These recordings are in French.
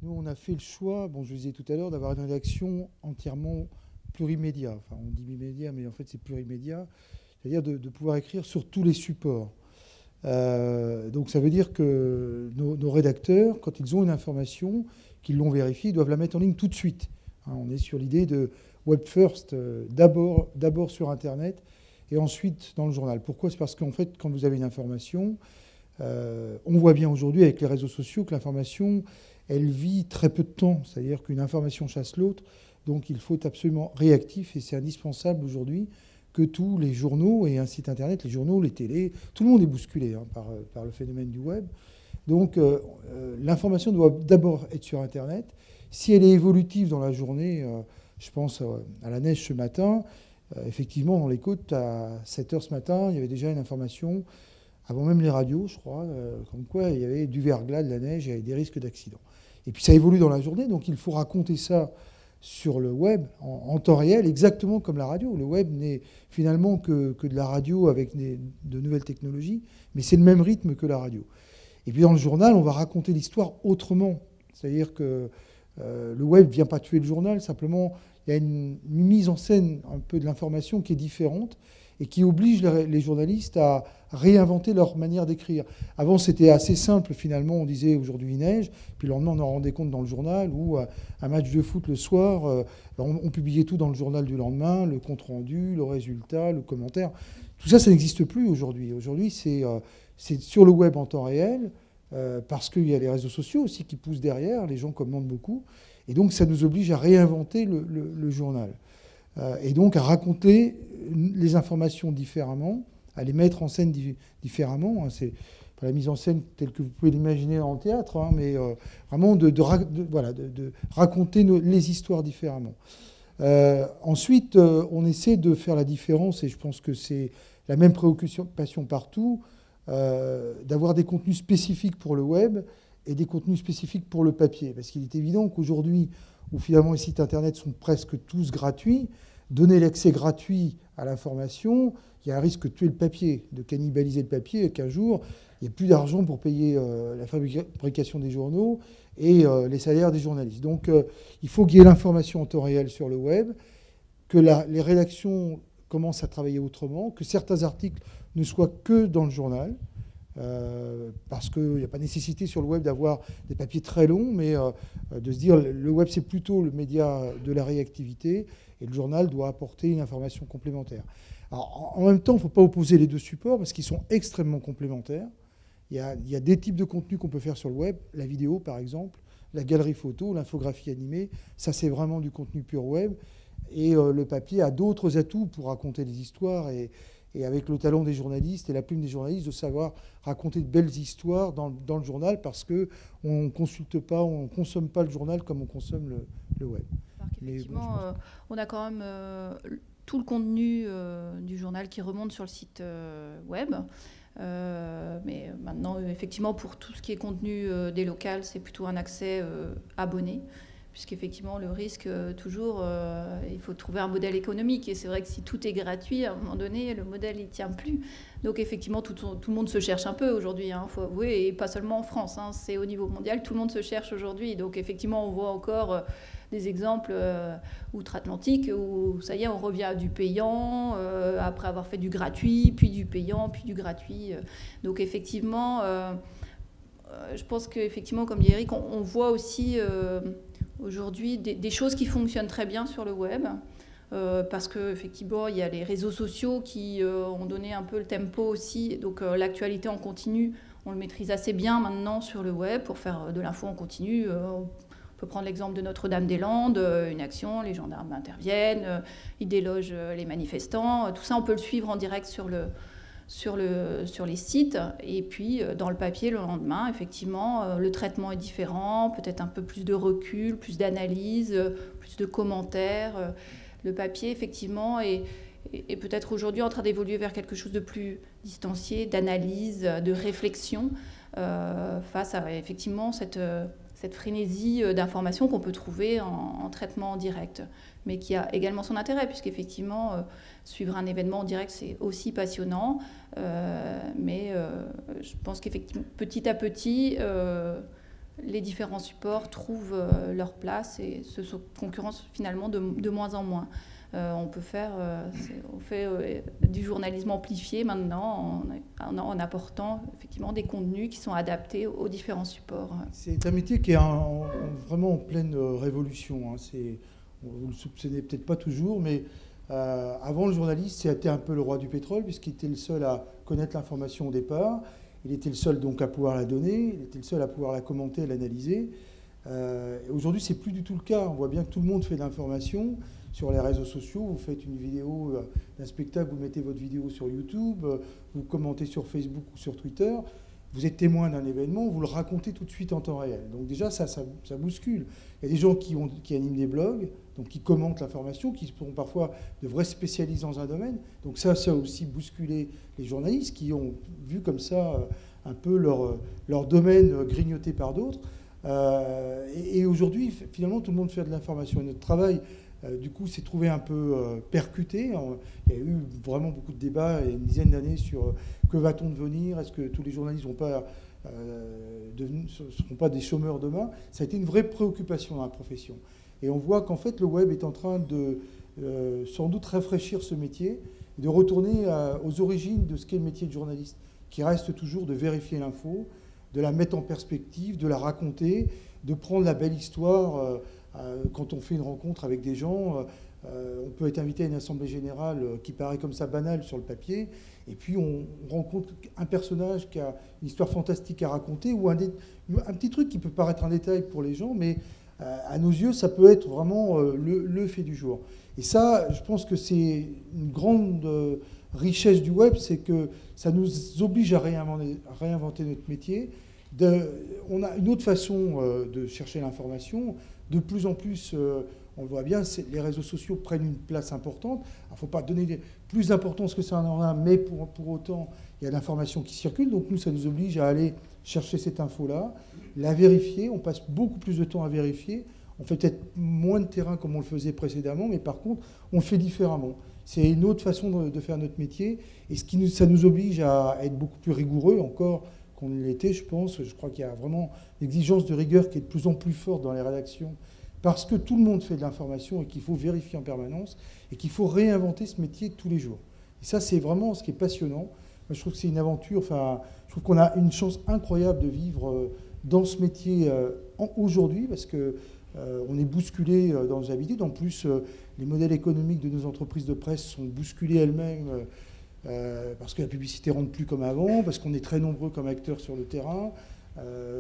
Nous, on a fait le choix, bon, je vous disais tout à l'heure, d'avoir une rédaction entièrement plurimédia. Enfin, on dit bimédia, mais en fait, c'est plurimédia. C'est-à-dire de pouvoir écrire sur tous les supports. Donc ça veut dire que nos rédacteurs, quand ils ont une information, qu'ils l'ont vérifiée, ils doivent la mettre en ligne tout de suite. Hein, on est sur l'idée de web first, d'abord sur Internet et ensuite dans le journal. Pourquoi? C'est parce qu'en fait, quand vous avez une information, on voit bien aujourd'hui avec les réseaux sociaux que l'information, elle vit très peu de temps. C'est-à-dire qu'une information chasse l'autre. Donc il faut être absolument réactif et c'est indispensable aujourd'hui que tous les journaux et un site internet, les journaux, les télés, tout le monde est bousculé hein, par le phénomène du web. Donc l'information doit d'abord être sur Internet. Si elle est évolutive dans la journée, je pense à la neige ce matin, effectivement dans les côtes, à 7 heures ce matin, il y avait déjà une information, avant même les radios, je crois, comme quoi il y avait du verglas, de la neige et des risques d'accident. Et puis ça évolue dans la journée, donc il faut raconter ça sur le web en temps réel, exactement comme la radio. Le web n'est finalement que de la radio avec de nouvelles technologies, mais c'est le même rythme que la radio. Et puis dans le journal, on va raconter l'histoire autrement. C'est-à-dire que le web ne vient pas tuer le journal, simplement il y a une mise en scène un peu de l'information qui est différente et qui oblige les journalistes à réinventer leur manière d'écrire. Avant, c'était assez simple, finalement, on disait aujourd'hui il neige, puis le lendemain, on en rendait compte dans le journal, ou un match de foot le soir, on publiait tout dans le journal du lendemain, le compte-rendu, le résultat, le commentaire. Tout ça, ça n'existe plus aujourd'hui. Aujourd'hui, c'est sur le web en temps réel, parce qu'il y a les réseaux sociaux aussi qui poussent derrière, les gens commentent beaucoup, et donc ça nous oblige à réinventer le journal. Et donc à raconter les informations différemment, à les mettre en scène différemment. Hein. C'est pas la mise en scène telle que vous pouvez l'imaginer en théâtre, hein, mais vraiment de raconter les histoires différemment. Ensuite, on essaie de faire la différence, et je pense que c'est la même préoccupation partout, d'avoir des contenus spécifiques pour le web et des contenus spécifiques pour le papier. Parce qu'il est évident qu'aujourd'hui, où finalement les sites internet sont presque tous gratuits, donner l'accès gratuit à l'information, il y a un risque de tuer le papier, de cannibaliser le papier, et qu'un jour, il n'y ait plus d'argent pour payer la fabrication des journaux et les salaires des journalistes. Donc il faut qu'il y ait l'information en temps réel sur le web, que les rédactions commencent à travailler autrement, que certains articles ne soient que dans le journal, parce qu'il n'y a pas nécessité sur le web d'avoir des papiers très longs, mais de se dire le web c'est plutôt le média de la réactivité et le journal doit apporter une information complémentaire. Alors, en même temps, il ne faut pas opposer les deux supports parce qu'ils sont extrêmement complémentaires. Il y a des types de contenus qu'on peut faire sur le web, la vidéo par exemple, la galerie photo, l'infographie animée, ça c'est vraiment du contenu pur web. Et le papier a d'autres atouts pour raconter des histoires et avec le talent des journalistes et la plume des journalistes de savoir raconter de belles histoires dans le journal parce qu'on ne consulte pas, on ne consomme pas le journal comme on consomme le web. Mais bon, Effectivement, on a quand même tout le contenu du journal qui remonte sur le site web. Mais maintenant, effectivement, pour tout ce qui est contenu des locales, c'est plutôt un accès abonné. Puisqu'effectivement, le risque, toujours, il faut trouver un modèle économique. Et c'est vrai que si tout est gratuit, à un moment donné, le modèle, il ne tient plus. Donc, effectivement, tout le monde se cherche un peu aujourd'hui, hein, faut avouer, et pas seulement en France. Hein, c'est au niveau mondial, tout le monde se cherche aujourd'hui. Donc, effectivement, on voit encore des exemples outre-Atlantique où, ça y est, on revient à du payant, après avoir fait du gratuit, puis du payant, puis du gratuit. Donc, effectivement, je pense qu'effectivement, comme dit Eric, on voit aussi aujourd'hui des choses qui fonctionnent très bien sur le web. Parce qu'effectivement, il y a les réseaux sociaux qui ont donné un peu le tempo aussi. Donc l'actualité en continu, on le maîtrise assez bien maintenant sur le web pour faire de l'info en continu. On peut prendre l'exemple de Notre-Dame-des-Landes, une action, les gendarmes interviennent, ils délogent les manifestants. Tout ça, on peut le suivre en direct sur les sites. Et puis, dans le papier, le lendemain, effectivement, le traitement est différent, peut-être un peu plus de recul, plus d'analyse, plus de commentaires. Le papier, effectivement, est peut-être aujourd'hui en train d'évoluer vers quelque chose de plus distancié, d'analyse, de réflexion, face à, effectivement, cette frénésie d'informations qu'on peut trouver en traitement en direct, mais qui a également son intérêt, puisqu'effectivement, suivre un événement en direct, c'est aussi passionnant, mais je pense qu'effectivement, petit à petit, les différents supports trouvent leur place et se concurrencent finalement de moins en moins. On fait du journalisme amplifié maintenant en apportant effectivement des contenus qui sont adaptés aux différents supports. C'est un métier qui est vraiment en pleine révolution. Vous ne le soupçonnez peut-être pas toujours, mais avant, le journaliste, c'était un peu le roi du pétrole, puisqu'il était le seul à connaître l'information au départ. Il était le seul donc à pouvoir la donner, il était le seul à pouvoir la commenter, l'analyser. Aujourd'hui, c'est plus du tout le cas. On voit bien que tout le monde fait de l'information sur les réseaux sociaux. Vous faites une vidéo d'un spectacle, vous mettez votre vidéo sur YouTube, vous commentez sur Facebook ou sur Twitter. Vous êtes témoin d'un événement, vous le racontez tout de suite en temps réel. Donc déjà, ça bouscule. Il y a des gens qui animent des blogs, donc qui commentent l'information, qui sont parfois de vrais spécialistes dans un domaine. Donc ça a aussi bousculé les journalistes qui ont vu comme ça un peu leur domaine grignoté par d'autres. Et aujourd'hui, finalement, tout le monde fait de l'information. Et notre travail, du coup, s'est trouvé un peu percuté. Il y a eu vraiment beaucoup de débats il y a une dizaine d'années sur que va-t-on devenir, est-ce que tous les journalistes ne seront pas des chômeurs demain. Ça a été une vraie préoccupation dans la profession. Et on voit qu'en fait, le web est en train de sans doute rafraîchir ce métier, de retourner aux origines de ce qu'est le métier de journaliste, qui reste toujours de vérifier l'info, de la mettre en perspective, de la raconter, de prendre la belle histoire. Quand on fait une rencontre avec des gens, on peut être invité à une assemblée générale qui paraît comme ça banale sur le papier, et puis on rencontre un personnage qui a une histoire fantastique à raconter, ou un petit truc qui peut paraître un détail pour les gens, mais à nos yeux, ça peut être vraiment le fait du jour. Et ça, je pense que c'est une grande richesse du web, c'est que ça nous oblige à réinventer notre métier. On a une autre façon de chercher l'information. De plus en plus, on le voit bien, les réseaux sociaux prennent une place importante. Il ne faut pas donner plus d'importance que ça en a, mais pour autant, il y a de l'information qui circule. Donc nous, ça nous oblige à aller chercher cette info-là, la vérifier. On passe beaucoup plus de temps à vérifier. On fait peut-être moins de terrain comme on le faisait précédemment, mais par contre, on le fait différemment. C'est une autre façon de faire notre métier. Et ça nous oblige à être beaucoup plus rigoureux encore qu'on l'était, je pense. Je crois qu'il y a vraiment l'exigence de rigueur qui est de plus en plus forte dans les rédactions, parce que tout le monde fait de l'information et qu'il faut vérifier en permanence et qu'il faut réinventer ce métier tous les jours. Et ça, c'est vraiment ce qui est passionnant. Moi, je trouve que c'est une aventure. Enfin, je trouve qu'on a une chance incroyable de vivre dans ce métier aujourd'hui, parce que on est bousculé dans nos habitudes. En plus, les modèles économiques de nos entreprises de presse sont bousculés elles-mêmes. Parce que la publicité ne rentre plus comme avant, parce qu'on est très nombreux comme acteurs sur le terrain,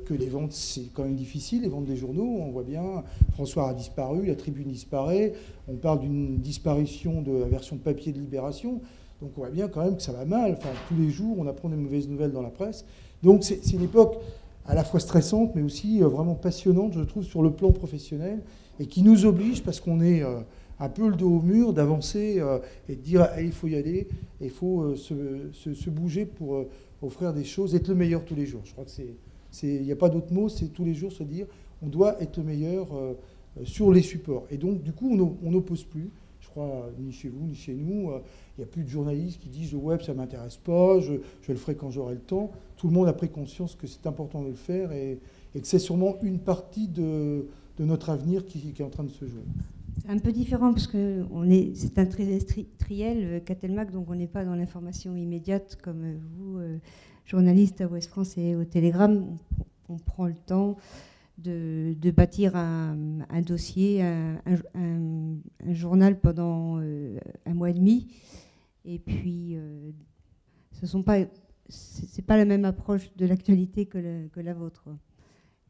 que les ventes, c'est quand même difficile, les ventes des journaux, on voit bien, François a disparu, la Tribune disparaît, on parle d'une disparition de la version papier de Libération, donc on voit bien quand même que ça va mal. Enfin, tous les jours, on apprend des mauvaises nouvelles dans la presse. Donc c'est une époque à la fois stressante, mais aussi vraiment passionnante, je trouve, sur le plan professionnel, et qui nous oblige, parce qu'on est un peu le dos au mur, d'avancer et de dire il faut y aller, il faut se bouger pour offrir des choses, être le meilleur tous les jours. Je crois que il n'y a pas d'autre mot, c'est tous les jours se dire on doit être le meilleur sur les supports. Et donc, du coup, on n'oppose plus, je crois, ni chez vous, ni chez nous. Il n'y a plus de journalistes qui disent le web, ça ne m'intéresse pas, je le ferai quand j'aurai le temps. Tout le monde a pris conscience que c'est important de le faire et que c'est sûrement une partie de notre avenir qui est en train de se jouer. C'est un peu différent parce que c'est un trimestriel, Catelmac, donc on n'est pas dans l'information immédiate comme vous, journalistes à Ouest France et au Télégramme. On prend le temps de bâtir un dossier, un journal pendant un mois et demi. Et puis, c'est pas la même approche de l'actualité que la vôtre.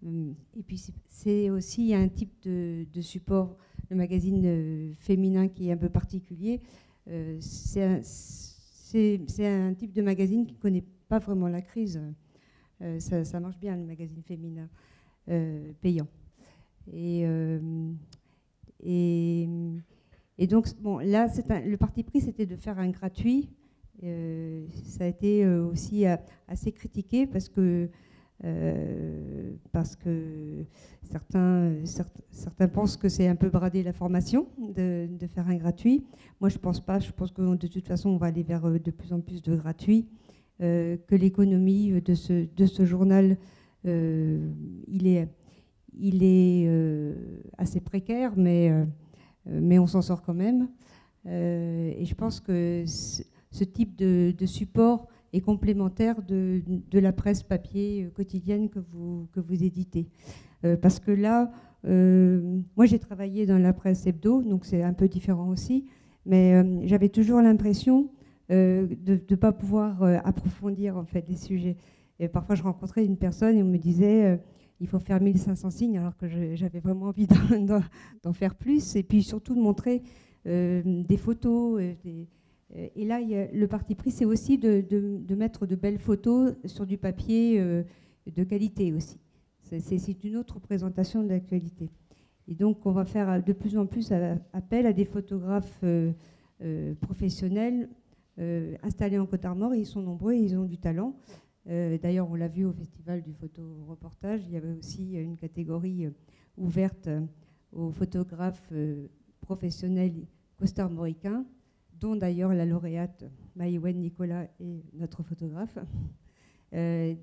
Et puis, c'est aussi un type de support. Le magazine féminin qui est un peu particulier, c'est un type de magazine qui ne connaît pas vraiment la crise. Ça marche bien, le magazine féminin payant. Et donc, bon, là, le parti pris, c'était de faire un gratuit. Ça a été aussi assez critiqué parce que certains pensent que c'est un peu brader la formation de faire un gratuit. Moi, je ne pense pas. Je pense que de toute façon, on va aller vers de plus en plus de gratuits, que l'économie de ce journal il est assez précaire, mais on s'en sort quand même. Et je pense que ce type de support est complémentaire de la presse papier quotidienne que vous éditez. Parce que là, moi j'ai travaillé dans la presse hebdo, donc c'est un peu différent aussi, mais j'avais toujours l'impression de ne pas pouvoir approfondir en fait les sujets. Et parfois je rencontrais une personne et on me disait il faut faire 1500 signes, alors que j'avais vraiment envie d'en faire plus, et puis surtout de montrer des photos. Et là, le parti pris, c'est aussi de mettre de belles photos sur du papier de qualité aussi. C'est une autre présentation de l'actualité. Et donc, on va faire de plus en plus appel à des photographes professionnels installés en Côte d'Armor. Ils sont nombreux et ils ont du talent. D'ailleurs, on l'a vu au Festival du photoreportage. Il y avait aussi une catégorie ouverte aux photographes professionnels costarmoricains, dont d'ailleurs la lauréate Maïwen Nicolas est notre photographe.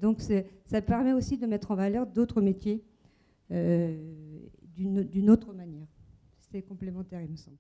Donc ça permet aussi de mettre en valeur d'autres métiers d'une autre manière. C'est complémentaire, il me semble.